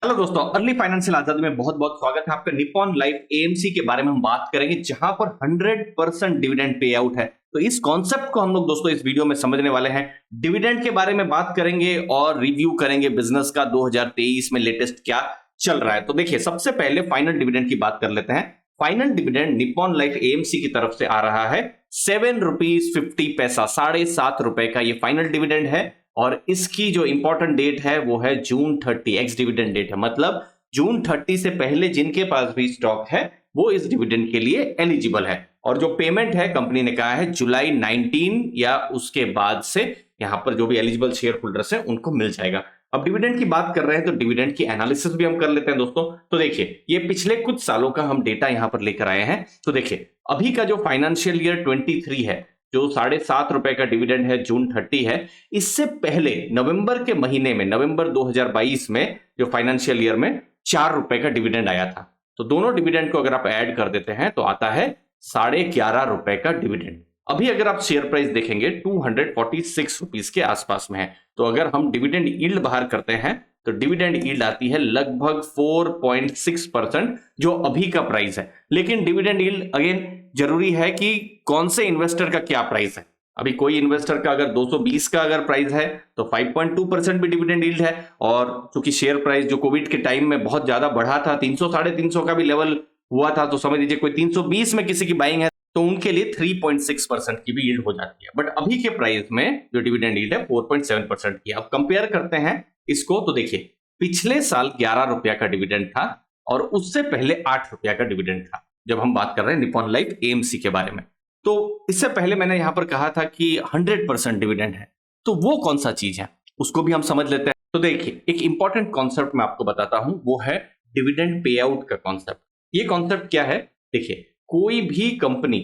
Hello दोस्तों, early financial आजादी में बहुत बहुत स्वागत है आपका। निप्पॉन लाइफ एएमसी के बारे में हम बात करेंगे जहां पर 100% डिविडेंड पे आउट है। तो इस कॉन्सेप्ट को हम लोग दोस्तों इस वीडियो में समझने वाले हैं। डिविडेंड के बारे में बात करेंगे और रिव्यू करेंगे बिजनेस का 2023 में लेटेस्ट क्या चल रहा है। तो देखिए, सबसे पहले फाइनल डिविडेंड की बात कर लेते हैं। Final dividend Nippon life AMC की तरफ से आ रहा है 7.50 रुपीज, 7.5 रुपए का ये फाइनल डिविडेंड है। और इसकी जो इंपॉर्टेंट डेट है वो है जून 30, एक्स डिविडेंड डेट है। मतलब जून 30 से पहले जिनके पास भी स्टॉक है वो इस डिविडेंड के लिए एलिजिबल है। और जो पेमेंट है कंपनी ने कहा है जुलाई 19 या उसके बाद से यहां पर जो भी एलिजिबल शेयर होल्डर्स हैं उनको मिल जाएगा। अब डिविडेंड की बात कर रहे हैं तो डिविडेंड की एनालिसिस भी हम कर लेते हैं दोस्तों। तो देखिए, ये पिछले कुछ सालों का हम डेटा यहां पर लेकर आए हैं। तो देखिए, अभी का जो फाइनेंशियल ईयर 23 है, जो 7.5 रुपए का डिविडेंड है, जून 30 है। इससे पहले नवंबर के महीने में, नवंबर 2022 में जो फाइनेंशियल ईयर में 4 रुपए का डिविडेंड आया था। तो दोनों डिविडेंड को अगर आप ऐड कर देते हैं तो आता है 11.5 रुपए का डिविडेंड। अभी अगर आप शेयर प्राइस देखेंगे 246 रुपीज के आसपास में है। तो अगर हम डिविडेंड यील्ड बाहर करते हैं तो डिविडेंड यील्ड आती है लगभग 4.6%, जो अभी का प्राइस है। लेकिन डिविडेंड यील्ड अगेन जरूरी है कि कौन से इन्वेस्टर का क्या प्राइस है। अभी कोई इन्वेस्टर का अगर 220 का अगर प्राइस है तो 5.2% भी डिविडेंड यील्ड है। और चूंकि शेयर प्राइस जो कोविड के टाइम में बहुत ज्यादा बढ़ा था, 300 350 का भी लेवल हुआ था, तो समझ लीजिए कोई 320 में किसी की बाइंग है तो उनके लिए 3.6% की भी यील्ड हो जाती है। बट अभी के प्राइस में जो डिविडेंड यील्ड है 4.7% की। अब कंपेयर करते हैं इसको तो देखिए, पिछले साल 11 रुपया का डिविडेंड था और उससे पहले 8 रुपया का डिविडेंड था, जब हम बात कर रहे हैं निप्पॉन लाइफ एएमसी के बारे में। तो इससे पहले मैंने यहां पर कहा था कि 100% डिविडेंड है, तो वो कौन सा चीज है उसको भी हम समझ लेते हैं। तो देखिए, एक इंपॉर्टेंट कॉन्सेप्ट मैं आपको बताता हूं, वो है डिविडेंड पे आउट का कॉन्सेप्ट। ये कॉन्सेप्ट क्या है? देखिए, कोई भी कंपनी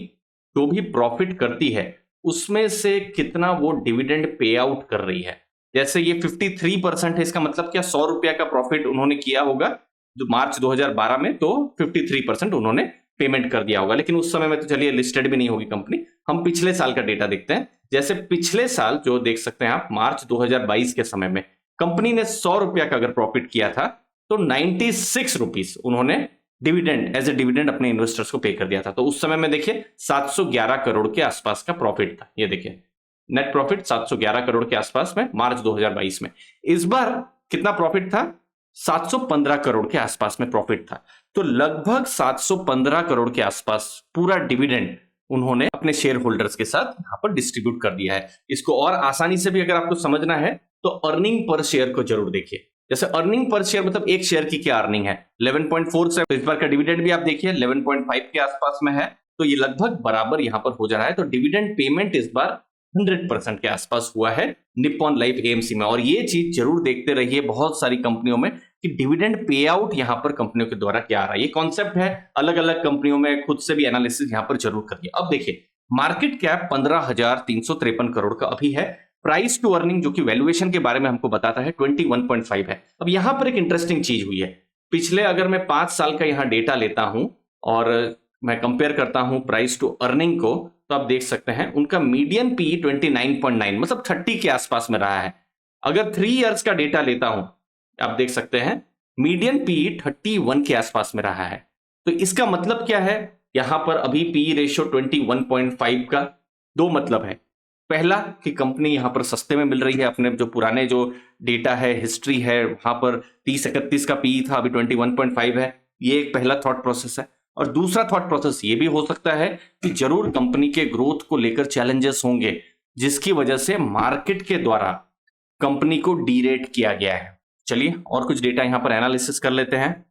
जो भी प्रॉफिट करती है उसमें से कितना वो डिविडेंड पे आउट कर रही है। जैसे ये 53% है, इसका मतलब क्या, 100 रुपया का प्रॉफिट उन्होंने किया होगा जो मार्च 2012 में, तो 53% उन्होंने पेमेंट कर दिया होगा। लेकिन उस समय में तो चलिए लिस्टेड भी नहीं होगी कंपनी। हम पिछले साल का डेटा देखते हैं। जैसे पिछले साल जो देख सकते हैं आप, मार्च 2022 के समय में कंपनी ने 100 रुपया का अगर प्रॉफिट किया था तो 96 रुपीज उन्होंने डिविडेंड, एज ए डिविडेंड अपने इन्वेस्टर्स को पे कर दिया था। तो उस समय में देखिए 711 करोड़ के आसपास का प्रॉफिट था। ये देखिए, नेट प्रॉफिट 711 करोड़ के आसपास में मार्च 2022 में। इस बार कितना प्रॉफिट था? 715 करोड़ के आसपास में प्रॉफिट था। तो लगभग 715 करोड़ के आसपास पूरा डिविडेंड उन्होंने अपने शेयर होल्डर्स के साथ यहां पर डिस्ट्रीब्यूट कर दिया है। इसको और आसानी से भी अगर आपको समझना है तो अर्निंग पर शेयर को जरूर देखिए। जैसे अर्निंग पर शेयर मतलब एक शेयर की क्या अर्निंग है, 11.4। इस बार का डिविडेंड भी आप देखिए 11.5 के आसपास में है। तो ये लगभग बराबर यहां पर हो जा रहा है। तो डिविडेंड पेमेंट इस बार 100% के आसपास हुआ है निप्पॉन लाइफ एएमसी में। और ये चीज जरूर देखते रहिए बहुत सारी कंपनियों में कि डिविडेंड पे आउट यहां पर कंपनियों के द्वारा क्या आ रहा है। ये कॉन्सेप्ट है, अलग अलग कंपनियों में खुद से भी एनालिसिस यहां पर जरूर करिए। अब देखिए, मार्केट कैप 15,353 करोड़ का अभी है। प्राइस टू अर्निंग जो कि वैल्यूएशन के बारे में हमको बताता है 21.5 है। अब यहां पर एक इंटरेस्टिंग चीज हुई है। पिछले अगर मैं 5 साल का यहां डेटा लेता हूं और मैं कंपेयर करता हूं प्राइस टू अर्निंग को, तो आप देख सकते हैं उनका मीडियन पी 29.9 मतलब 30 के आसपास में रहा है। अगर 3 इयर्स का डेटा लेता हूं, आप देख सकते हैं मीडियन पी 31 के आसपास में रहा है। तो इसका मतलब क्या है, यहां पर अभी पी रेशियो 21.5 का दो मतलब है। पहला कि कंपनी यहां पर सस्ते में मिल रही है। अपने जो पुराने जो डेटा है, हिस्ट्री है, वहां पर 30-31 का पी था, अभी 21.5 है। ये एक पहला थॉट प्रोसेस है। और दूसरा थॉट प्रोसेस ये भी हो सकता है कि जरूर कंपनी के ग्रोथ को लेकर चैलेंजेस होंगे, जिसकी वजह से मार्केट के द्वारा कंपनी को डीरेट किया गया है। चलिए और कुछ डेटा यहां पर एनालिसिस कर लेते हैं।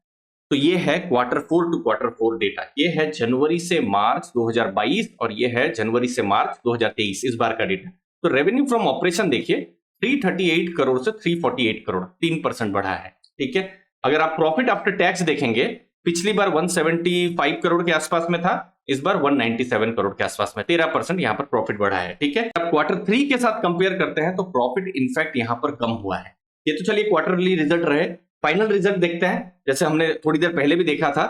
तो ये है Q4 टू Q4 डेटा। ये है जनवरी से मार्च 2022 और ये है जनवरी से मार्च 2023, इस बार का डेटा। तो रेवेन्यू फ्रॉम ऑपरेशन देखिए 338 करोड़ से 348 करोड़, 3% बढ़ा है। ठीक है। अगर आप प्रॉफिट आफ्टर टैक्स देखेंगे, पिछली बार 175 करोड़ के आसपास में था, इस बार 197 करोड़ के आसपास में, 13% यहां पर प्रॉफिट बढ़ा है। ठीक है। अब Q3 के साथ कंपेयर करते हैं तो प्रॉफिट इनफैक्ट यहां पर कम हुआ है। ये तो चलिए क्वार्टरली रिजल्ट रहे। फाइनल रिजल्ट देखते हैं। जैसे हमने थोड़ी देर पहले भी देखा था,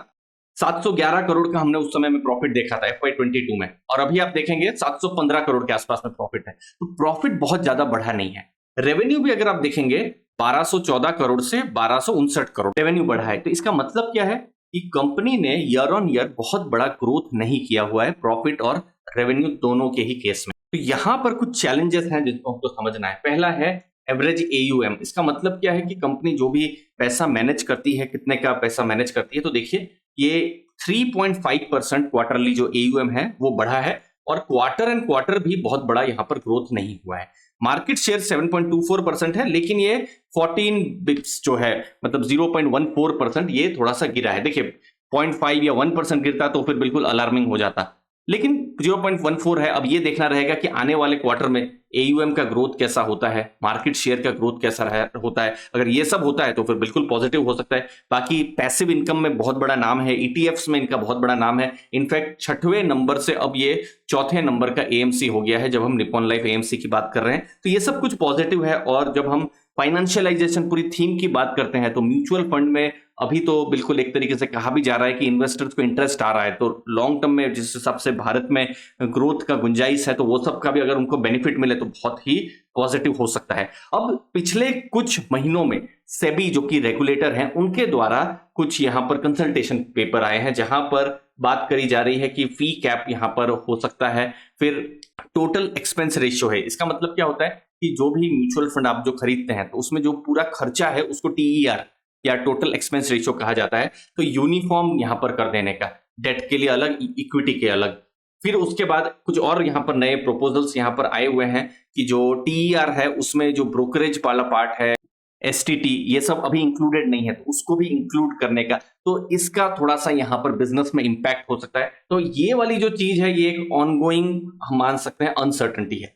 711 करोड़ का हमने उस समय में प्रॉफिट देखा था FY22 में, और अभी आप देखेंगे 715 करोड़ के आसपास में प्रॉफिट है। तो प्रॉफिट बहुत ज्यादा बढ़ा नहीं है। रेवेन्यू भी अगर आप देखेंगे 1214 करोड़ से 1259 करोड़ रेवेन्यू बढ़ा है। तो इसका मतलब क्या है कि कंपनी ने ईयर ऑन ईयर बहुत बड़ा ग्रोथ नहीं किया हुआ है प्रॉफिट और रेवेन्यू दोनों के ही केस में। तो यहां पर कुछ चैलेंजेस हैं जिनको हमको समझना है। पहला है एवरेज AUM। इसका मतलब क्या है कि कंपनी जो भी पैसा मैनेज करती है, कितने का पैसा मैनेज करती है, तो देखिए ये 3.5% क्वार्टरली जो AUM है वो बढ़ा है और क्वार्टर एंड क्वार्टर भी बहुत बड़ा यहां पर ग्रोथ नहीं हुआ है। मार्केट शेयर 7.24% है, लेकिन ये 14 बिप्स जो है मतलब 0.14% ये थोड़ा सा गिरा है। देखिए 0.5 या 1% गिरता तो फिर बिल्कुल अलार्मिंग हो जाता, लेकिन 0.14 है। अब ये देखना रहेगा कि आने वाले क्वार्टर में AUM का ग्रोथ कैसा होता है, मार्केट शेयर का ग्रोथ कैसा होता है। अगर ये सब होता है तो फिर बिल्कुल पॉजिटिव हो सकता है। बाकी पैसिव इनकम में बहुत बड़ा नाम है, ETFs में इनका बहुत बड़ा नाम है। इनफैक्ट 6वें नंबर से अब ये 4थे नंबर का AMC हो गया है जब हम निप्पॉन लाइफ AMC की बात कर रहे हैं। तो ये सब कुछ पॉजिटिव है। और जब हम फाइनेंशियलाइजेशन पूरी थीम की बात करते हैं तो म्यूचुअल फंड में अभी तो बिल्कुल एक तरीके से कहा भी जा रहा है कि इन्वेस्टर्स को इंटरेस्ट आ रहा है। तो लॉन्ग टर्म में जिस हिसाब से भारत में ग्रोथ का गुंजाइश है तो वो सब का भी अगर उनको बेनिफिट मिले तो बहुत ही पॉजिटिव हो सकता है। अब पिछले कुछ महीनों में सेबी जो कि रेगुलेटर हैं उनके द्वारा कुछ यहां पर कंसल्टेशन पेपर आए हैं जहां पर बात करी जा रही है कि फी कैप यहां पर हो सकता है। फिर टोटल एक्सपेंस रेशियो है। इसका मतलब क्या होता है कि जो भी म्यूचुअल फंड आप जो खरीदते हैं तो उसमें जो पूरा खर्चा है उसको TER या टोटल एक्सपेंस रेशियो कहा जाता है। तो यूनिफॉर्म यहां पर कर देने का, डेट के लिए अलग, इक्विटी के अलग। फिर उसके बाद कुछ और यहां पर नए प्रपोजल्स यहां पर आए हुए हैं कि जो TER है उसमें जो ब्रोकरेज वाला पार्ट है, STT, ये सब अभी इंक्लूडेड नहीं है तो उसको भी इंक्लूड करने का। तो इसका थोड़ा सा यहां पर बिजनेस में इंपैक्ट हो सकता है। तो ये वाली जो चीज है ये एक ऑनगोइंग हम मान सकते हैं अनसर्टेनिटी है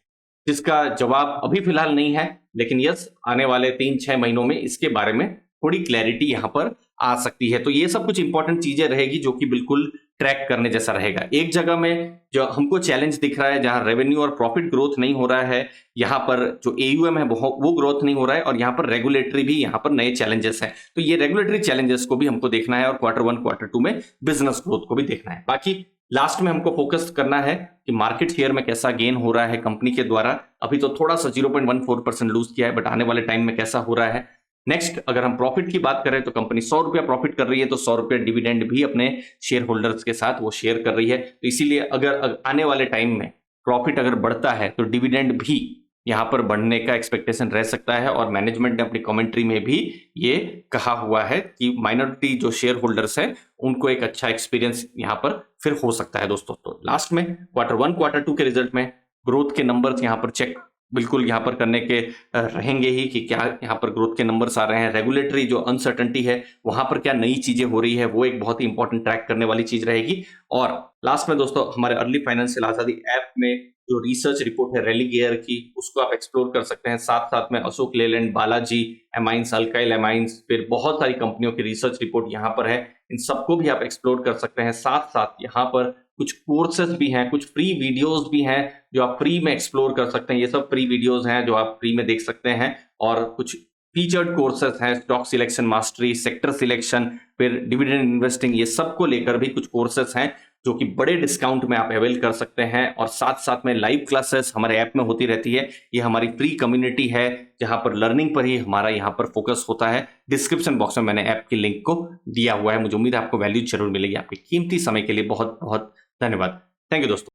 जिसका जवाब अभी फिलहाल नहीं है, लेकिन यस आने वाले 3-6 महीनों में इसके बारे में थोड़ी क्लैरिटी यहां पर आ सकती है। तो ये सब कुछ इंपॉर्टेंट चीजें रहेगी जो कि बिल्कुल ट्रैक करने जैसा रहेगा। एक जगह में जो हमको चैलेंज दिख रहा है जहां रेवेन्यू और प्रॉफिट ग्रोथ नहीं हो रहा है, यहां पर जो AUM है वो ग्रोथ नहीं हो रहा है और यहां पर रेगुलेटरी भी यहां पर नए चैलेंजेस हैं। तो ये रेगुलेटरी चैलेंजेस को भी हमको देखना है और Q1 Q2 में बिजनेस ग्रोथ को भी देखना है। बाकी लास्ट में हमको फोकस करना है कि मार्केट शेयर में कैसा गेन हो रहा है कंपनी के द्वारा। अभी तो थोड़ा सा 0.14% लूज किया है, बट आने वाले टाइम में कैसा हो रहा है। नेक्स्ट अगर हम प्रॉफिट की बात करें तो कंपनी 100 रुपया प्रॉफिट कर रही है तो 100 रुपया डिविडेंड भी अपने शेयर होल्डर्स के साथ वो शेयर कर रही है। तो इसीलिए अगर आने वाले टाइम में प्रॉफिट अगर बढ़ता है तो डिविडेंड भी यहां पर बढ़ने का एक्सपेक्टेशन रह सकता है। और मैनेजमेंट ने अपनी कमेंट्री में भी ये कहा हुआ है कि माइनॉरिटी जो शेयर होल्डर्स है उनको एक अच्छा एक्सपीरियंस यहां पर फिर हो सकता है दोस्तों। तो लास्ट में Q1 Q2 के रिजल्ट में ग्रोथ के नंबर्स यहां पर चेक बिल्कुल यहां पर करने के रहेंगे ही कि क्या यहां पर ग्रोथ के नंबर्स आ रहे हैं। रेगुलेटरी जो अनसर्टेनिटी है वहां पर क्या नई चीजें हो रही है वो एक बहुत ही इंपॉर्टेंट ट्रैक करने वाली चीज रहेगी। और लास्ट में दोस्तों हमारे अर्ली फाइनेंशियल आजादी ऐप में जो रिसर्च रिपोर्ट है रैली गियर की उसको आप एक्सप्लोर कर सकते हैं। साथ साथ में Ashok Leyland, Balaji amines, alkyl amines, फिर बहुत सारी कंपनियों की रिसर्च रिपोर्ट यहाँ पर है। इन सबको भी आप एक्सप्लोर कर सकते हैं। साथ साथ यहाँ पर कुछ कोर्सेज भी हैं, कुछ फ्री वीडियोस भी हैं जो आप फ्री में एक्सप्लोर कर सकते हैं। ये सब फ्री वीडियोस हैं जो आप फ्री में देख सकते हैं। और कुछ फीचर्ड कोर्सेज हैं, stock selection mastery, sector selection, फिर डिविडेंड इन्वेस्टिंग, ये सब को लेकर भी कुछ कोर्सेज हैं जो कि बड़े डिस्काउंट में आप अवेल कर सकते हैं। और साथ साथ में लाइव क्लासेस हमारे ऐप में होती रहती है। ये हमारी फ्री कम्युनिटी है जहां पर लर्निंग पर ही हमारा यहाँ पर फोकस होता है। डिस्क्रिप्शन बॉक्स में मैंने ऐप की लिंक को दिया हुआ है। मुझे उम्मीद है आपको वैल्यू जरूर मिलेगी। आपके कीमती समय के लिए बहुत बहुत धन्यवाद। थैंक यू दोस्तों।